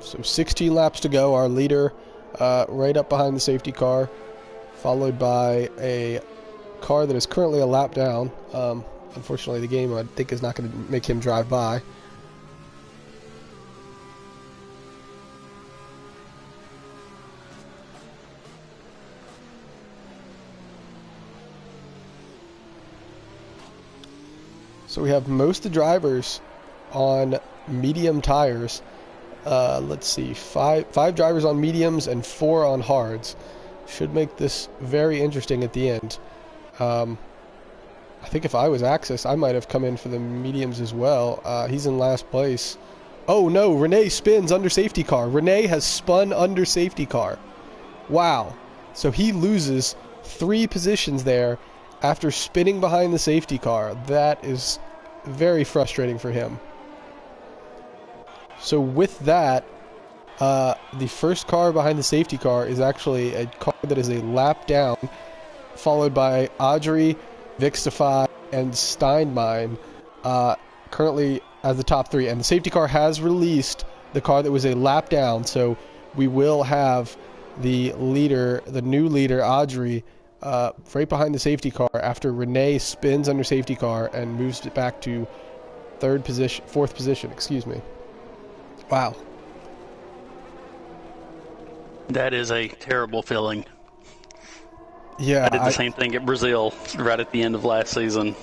So 16 laps to go. Our leader right up behind the safety car, followed by a car that is currently a lap down. Unfortunately, the game, I think, is not going to make him drive by. So we have most of the drivers on medium tires. Let's see, five drivers on mediums and 4 on hards. Should make this very interesting at the end. I think if I was Axis, I might have come in for the mediums as well. He's in last place. Oh no, Renee spins under safety car. Renee has spun under safety car. Wow. So he loses 3 positions there after spinning behind the safety car. That is very frustrating for him. So with that, the first car behind the safety car is actually a car that is a lap down, followed by Audrey, Vixify, and Steinbein, currently as the top 3. And the safety car has released the car that was a lap down, so we will have the leader, the new leader, Audrey, right behind the safety car after Renee spins under safety car and moves it back to fourth position, excuse me. Wow. That is a terrible feeling. Yeah, I did the same thing at Brazil right at the end of last season.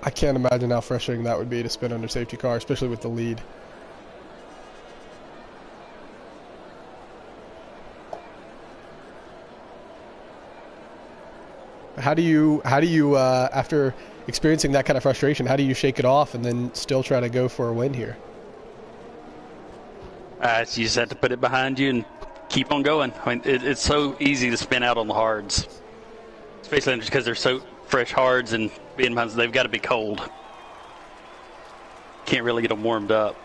I can't imagine how frustrating that would be to spin under safety car, especially with the lead. How do you after experiencing that kind of frustration, how do you shake it off and then still try to go for a win here? You just have to put it behind you and keep on going. I mean, it's so easy to spin out on the hards, especially just because they're so fresh hards and being behind, they've got to be cold. Can't really get them warmed up.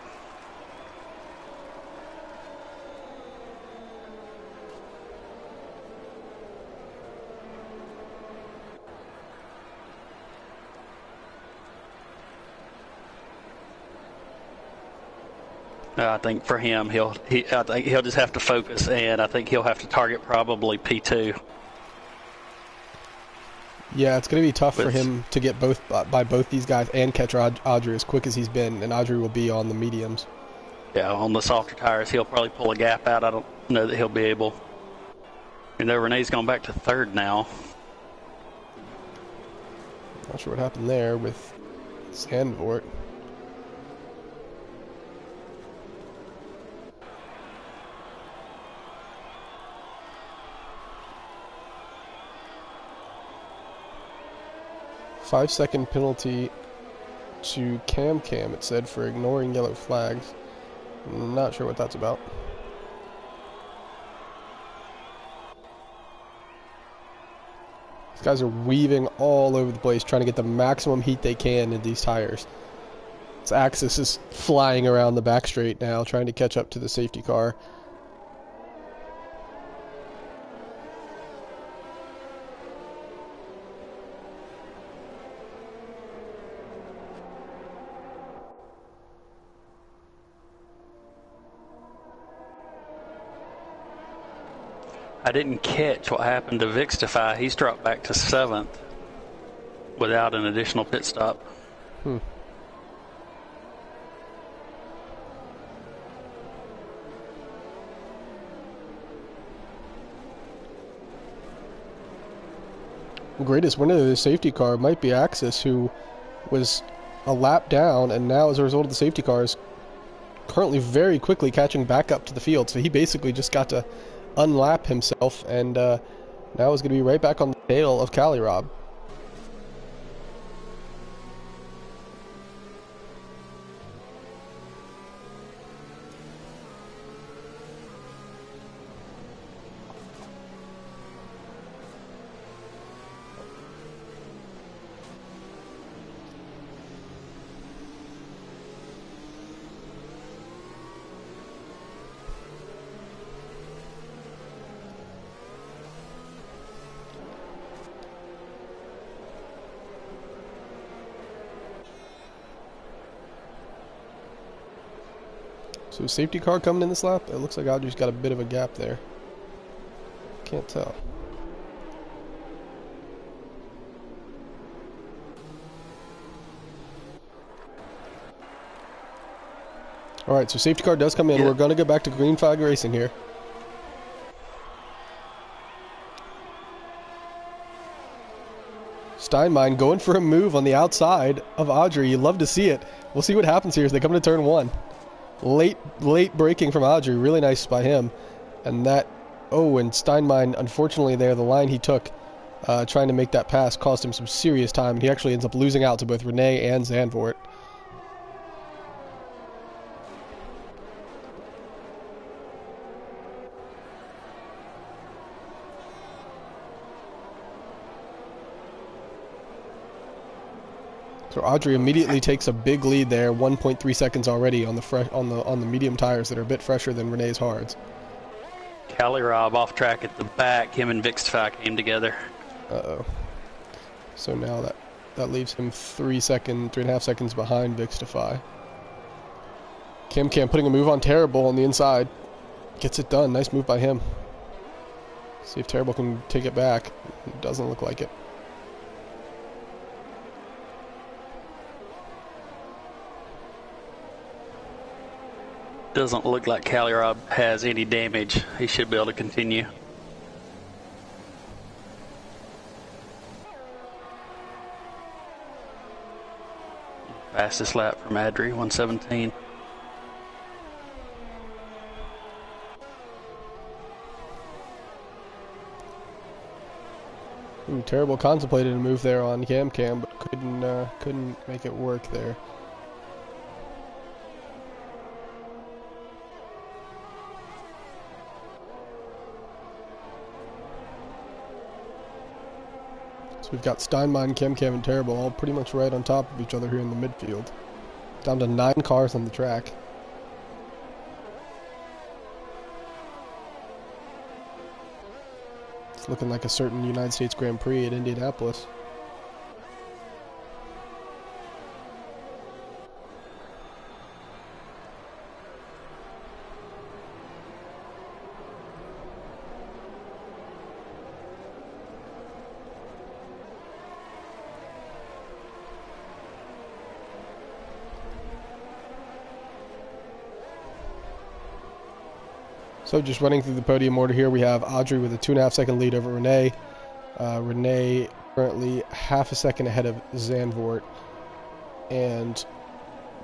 I think for him, I think he'll just have to focus, and I think he'll have to target probably P2. Yeah, it's going to be tough for him to get by both these guys and catch Audrey as quick as he's been, and Audrey will be on the mediums. Yeah, on the softer tires, he'll probably pull a gap out. I don't know that he'll be able. You know, Renee's gone back to third now. Not sure what happened there with Zandvoort. Five-second penalty to Cam, it said, for ignoring yellow flags. I'm not sure what that's about. These guys are weaving all over the place, trying to get the maximum heat they can in these tires. This Axis is flying around the back straight now, trying to catch up to the safety car. I didn't catch what happened to Vixtify. He's dropped back to 7th without an additional pit stop. Greatest winner of the safety car might be Axis, who was a lap down, and now as a result of the safety car is currently very quickly catching back up to the field. So he basically just got to unlap himself, and now is going to be right back on the tail of Cali-Rob. So safety car coming in this lap? It looks like Audrey's got a bit of a gap there. Can't tell. Alright, so safety car does come in. Yeah. We're going to go back to green flag racing here. Steinmein going for a move on the outside of Audrey. You love to see it. We'll see what happens here as they come into turn 1. Late braking from Audrey, really nice by him. And that, and Steinmein, unfortunately there, the line he took trying to make that pass cost him some serious time, and he actually ends up losing out to both Renee and Zandvoort. So Audrey immediately takes a big lead there, 1.3 seconds already on the medium tires that are a bit fresher than Renee's hards. Cali-Rob off track at the back. Him and Vixtify came together. So now that leaves him 3.5 seconds behind Vixtify. Cam putting a move on Terrible on the inside. Gets it done. Nice move by him. See if Terrible can take it back. It doesn't look like it. Doesn't look like Cali-Rob has any damage. He should be able to continue. fastest lap from Adri, 117. Ooh, Terrible contemplated a move there on Cam, but couldn't make it work there. So we've got Steinmine, Cam, and Terrible all pretty much right on top of each other here in the midfield. Down to 9 cars on the track. It's looking like a certain United States Grand Prix at Indianapolis. So just running through the podium order here, we have Audrey with a 2.5 second lead over Renee. Renee currently half a second ahead of Zandvoort. And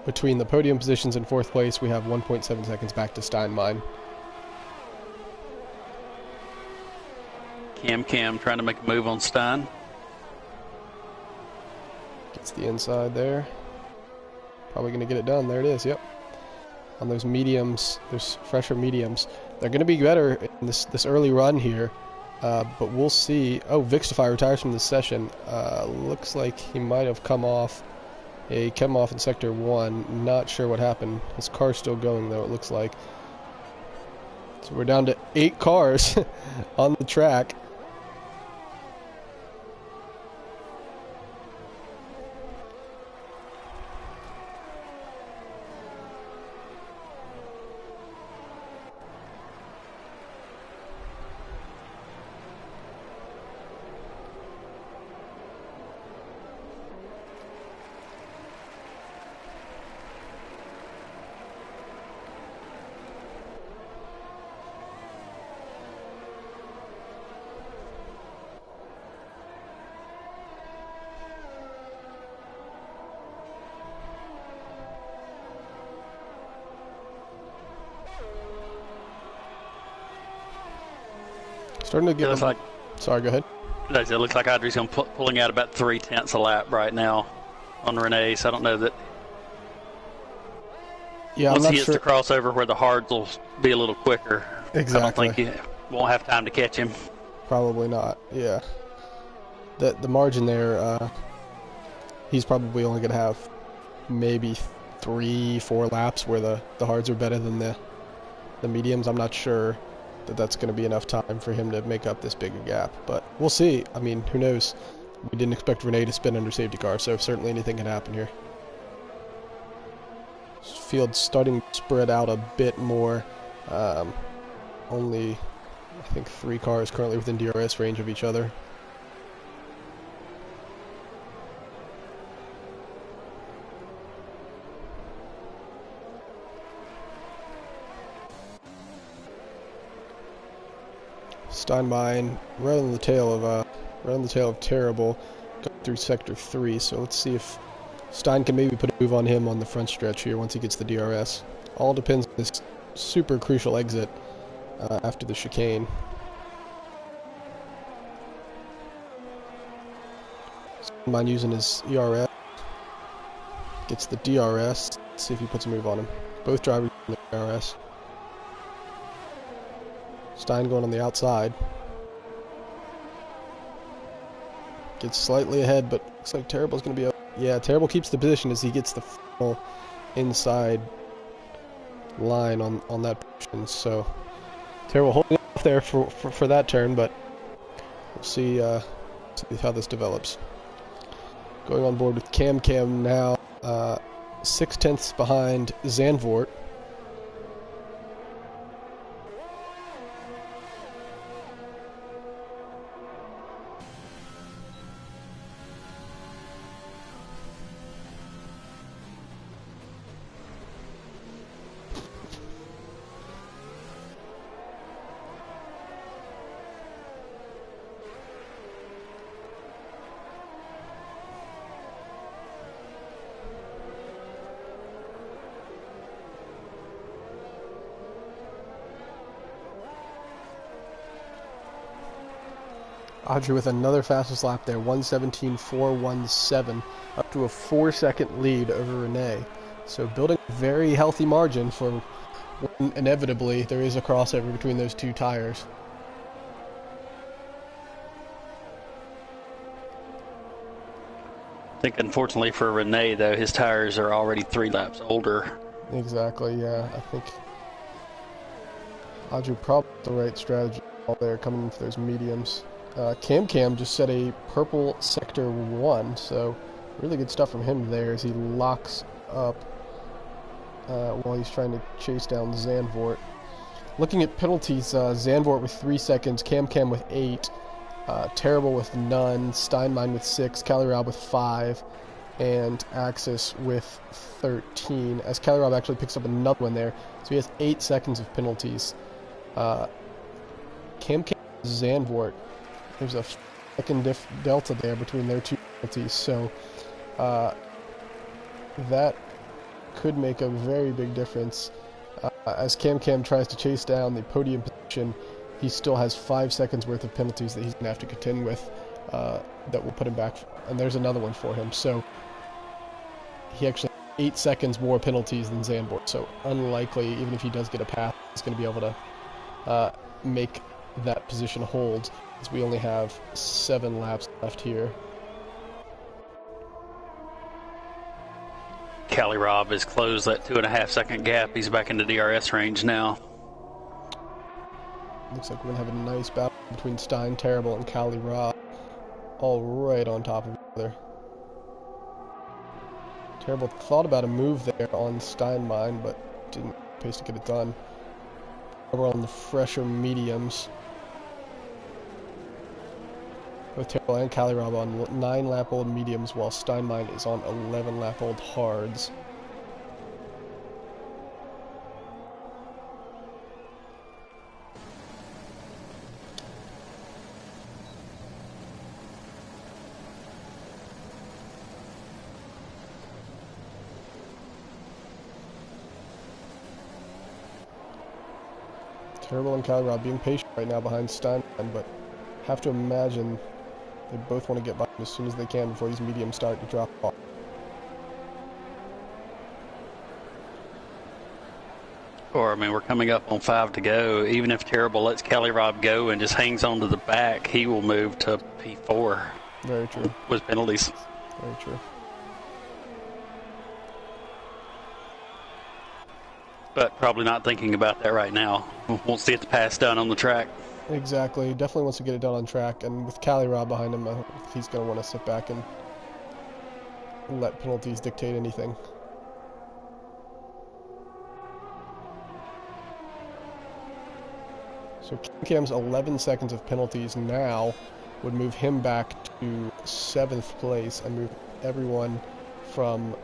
between the podium positions in 4th place, we have 1.7 seconds back to Steinmine. Cam trying to make a move on Stein. Gets the inside there. Probably going to get it done. There it is, yep. On those mediums, those fresher mediums. They're going to be better in this early run here, but we'll see. Oh, Vixify retires from this session. Looks like he might have come off. Yeah, he came off in Sector 1. Not sure what happened. His car's still going, though, it looks like. So we're down to 8 cars on the track. Starting to get. Sorry, go ahead. It looks like Audrey's pulling out about 0.3 a lap right now on Renee. So I don't know that. Yeah, once I'm not he hits sure. the crossover where the hards will be a little quicker. Exactly. I don't think you won't have time to catch him. Probably not. Yeah. The margin there. He's probably only going to have maybe 3-4 laps where the hards are better than the mediums. I'm not sure that's going to be enough time for him to make up this big a gap, but we'll see. I mean, who knows? We didn't expect Renee to spin under safety car, so certainly anything can happen here. Field's starting to spread out a bit more. Only, I think, 3 cars currently within DRS range of each other. Steinmine right on the tail of Terrible, going through Sector 3. So let's see if Stein can maybe put a move on him on the front stretch here once he gets the DRS. All depends on this super crucial exit after the chicane. Steinmine using his ERS, gets the DRS. Let's see if he puts a move on him. Both drivers using the DRS. Stein going on the outside. Gets slightly ahead, but looks like Terrible's going to be up. Yeah, Terrible keeps the position as he gets the final inside line on that position. So Terrible holding off there for that turn, but we'll see how this develops. Going on board with Cam now, 0.6 behind Zandvoort. Audrey with another fastest lap there, 1:17.417, up to a 4-second lead over Renee. So building a very healthy margin for when inevitably there is a crossover between those two tires. I think unfortunately for Renee, though, his tires are already 3 laps older. Exactly, yeah. I think Audrey probably the right strategy all there coming in for those mediums. Cam just set a purple sector 1, so really good stuff from him there as he locks up while he's trying to chase down Zandvoort. Looking at penalties, Zandvoort with 3 seconds, Cam with 8, Terrible with none, Steinmein with 6, Calirab with 5, and Axis with 13, as Calirab actually picks up another one there, so he has 8 seconds of penalties. Cam Zandvoort, there's a second delta there between their two penalties, so that could make a very big difference. As Cam tries to chase down the podium position, he still has 5 seconds worth of penalties that he's going to have to contend with that will put him back, and there's another one for him. So he actually has 8 seconds more penalties than Zandvoort, so unlikely, even if he does get a pass, he's going to be able to make that position hold, as we only have 7 laps left here. Calirab has closed that 2.5 second gap. He's back into DRS range now. Looks like we're going to have a nice battle between Stein, Terrible, and Calirab, all right on top of each other. Terrible thought about a move there on Steinmein, but didn't have pace to get it done. We're on the fresher mediums, with Terrible and Calirab on 9-lap-old mediums, while Steinmein is on 11-lap-old hards. Terrible and Calirab being patient right now behind Steinmein, but have to imagine they both want to get by him as soon as they can before these mediums start to drop off. Or, I mean, we're coming up on 5 to go. Even if Terrible lets Calirab go and just hangs on to the back, he will move to P4. Very true. With penalties. Very true. But probably not thinking about that right now. Wants to get the pass done on the track. Exactly. Definitely wants to get it done on track, and with Calirab behind him, I think he's going to want to sit back and let penalties dictate anything. So Cam's 11 seconds of penalties now would move him back to 7th place and move everyone from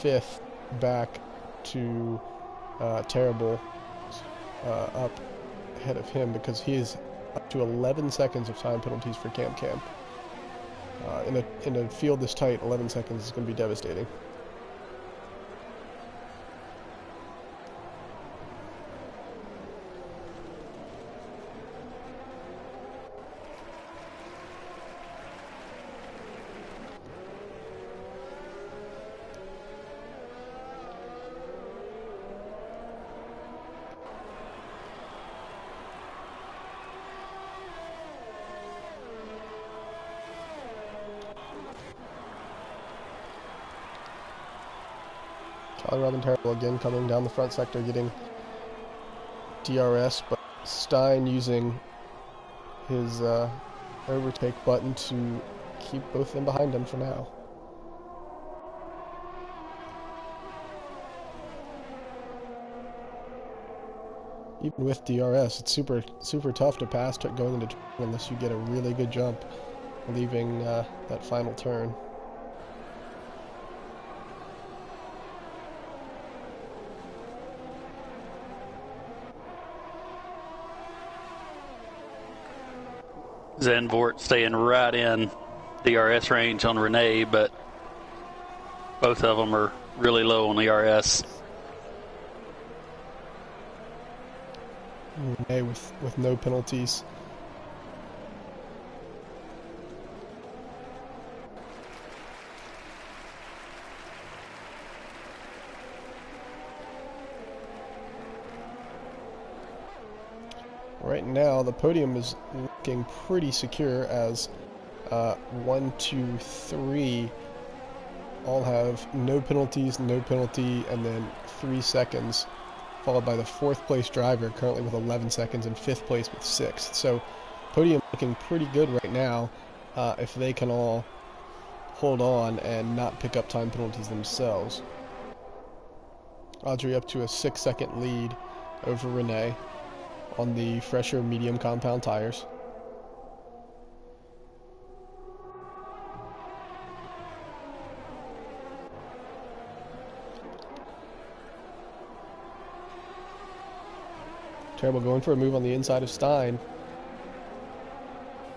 5th back to Terrible up ahead of him, because he is up to 11 seconds of time penalties for Cam. In a field this tight, 11 seconds is going to be devastating. Calirab and Terrible again coming down the front sector, getting DRS, but Stein using his overtake button to keep both of them behind him for now. Even with DRS, it's super tough to pass going into turn unless you get a really good jump, leaving that final turn. Zandvoort staying right in DRS range on Renee, but both of them are really low on ERS. Renee with no penalties. Right now, the podium is looking pretty secure as 1, 2, 3 all have no penalties, no penalty, and then 3 seconds, followed by the 4th place driver currently with 11 seconds and 5th place with 6. So podium looking pretty good right now if they can all hold on and not pick up time penalties themselves. Audrey up to a 6-second lead over Renee on the fresher medium compound tires. Terrible going for a move on the inside of Stein.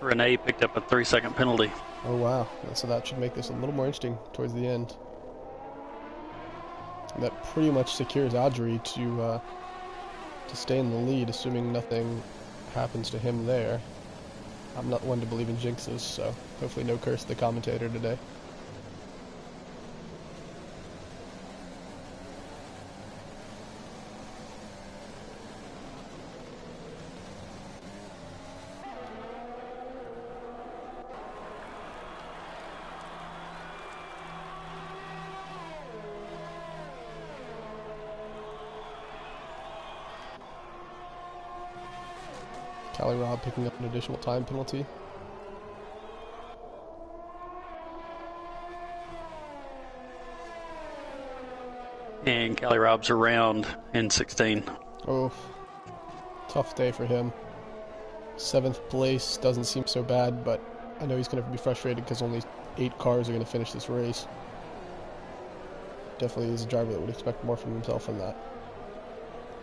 Renee picked up a 3-second penalty. Oh wow, so that should make this a little more interesting towards the end. And that pretty much secures Audrey to stay in the lead, assuming nothing happens to him there. I'm not one to believe in jinxes, so hopefully no curse to the commentator today. Callie Robb picking up an additional time penalty. And Callie Robb's around in 16. Oh, tough day for him. 7th place doesn't seem so bad, but I know he's going to be frustrated because only 8 cars are going to finish this race. Definitely is a driver that would expect more from himself than that.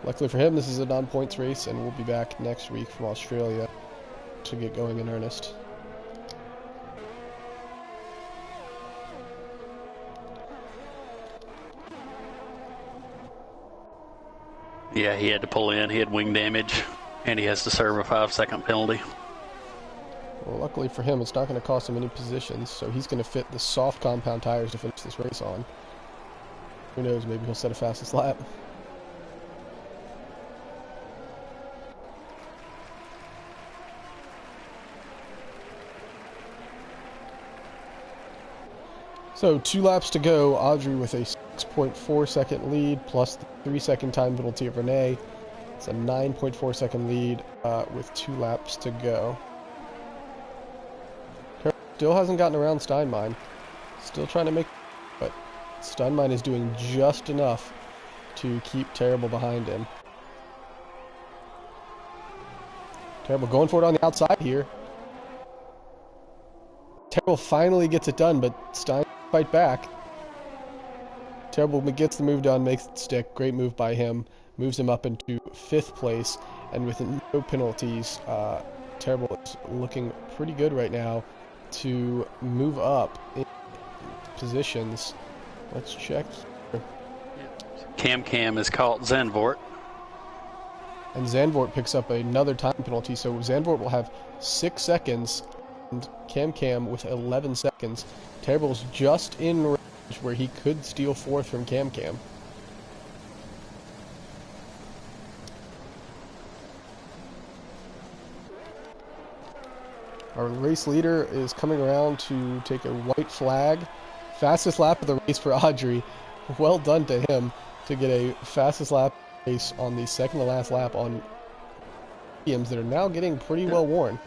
Luckily for him, this is a non-points race, and we'll be back next week from Australia to get going in earnest. Yeah, he had to pull in. He had wing damage, and he has to serve a 5-second penalty. Well, luckily for him, it's not going to cost him any positions, so he's going to fit the soft compound tires to finish this race on. Who knows, maybe he'll set a fastest lap. So 2 laps to go. Audrey with a 6.4 second lead plus the 3-second time penalty of Renee. It's a 9.4 second lead with 2 laps to go. Still hasn't gotten around Steinmine. Still trying to make, but Steinmine is doing just enough to keep Terrible behind him. Terrible going for it on the outside here. Terrible finally gets it done, but Stein fight back. Terrible gets the move done, makes it stick. Great move by him. Moves him up into 5th place, and with no penalties, Terrible is looking pretty good right now to move up in positions. Let's check here. Cam has caught Zandvoort. And Zandvoort picks up another time penalty, so Zandvoort will have 6 seconds, and Cam with 11 seconds. Terrible's just in range where he could steal 4th from Cam. Our race leader is coming around to take a white flag. Fastest lap of the race for Audrey. Well done to him to get a fastest lap race on the second to last lap on mediums that are now getting pretty well worn.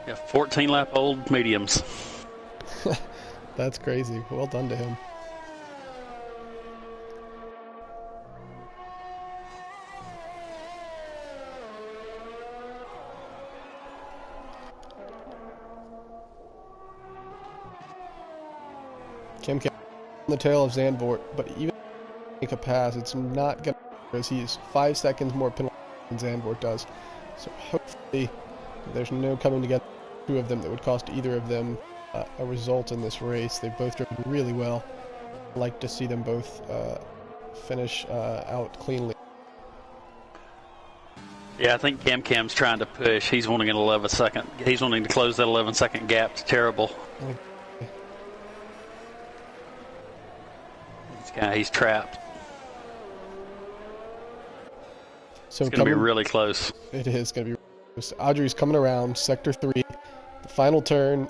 Yeah, 14-lap-old mediums. That's crazy. Well done to him. Cam on the tail of Zandvoort, but even if he make a pass, it's not going to, as he's 5 seconds more penalty than Zandvoort does. So hopefully there's no coming together, 2 of them, that would cost either of them a result in this race. They've both driven really well. I'd like to see them both finish out cleanly. Yeah, I think Cam's trying to push. He's wanting an 11-second. He's wanting to close that 11-second gap to Terrible. He's trapped. So it's going to be really close. It is going to be Audrey's coming around Sector 3, the final turn.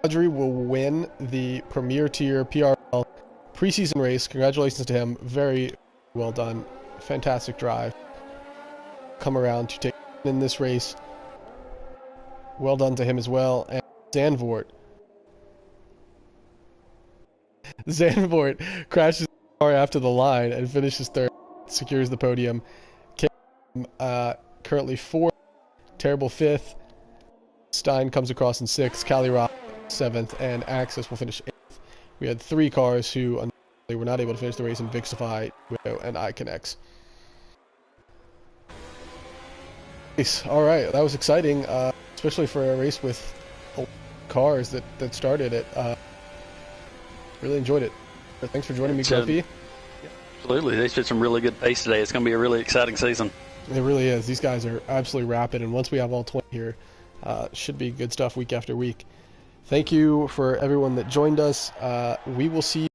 Audrey will win the Premier Tier PRL preseason race. Congratulations to him. Very well done. Fantastic drive. Come around to take in this race. Well done to him as well. And Zandvoort crashes the car after the line and finishes third, secures the podium. Currently fourth, Terrible fifth. Stein comes across in sixth, Cali Rock seventh, and Axis will finish eighth. We had three cars who unfortunately were not able to finish the race in Vixify, Widow, and iConnex. All right, that was exciting, especially for a race with cars that started it. Really enjoyed it. Thanks for joining me, Grumpy. Absolutely. They showed some really good pace today. It's going to be a really exciting season. It really is. These guys are absolutely rapid, and once we have all 20 here, should be good stuff week after week. Thank you for everyone that joined us. We will see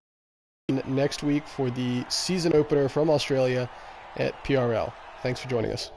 you next week for the season opener from Australia at PRL. Thanks for joining us.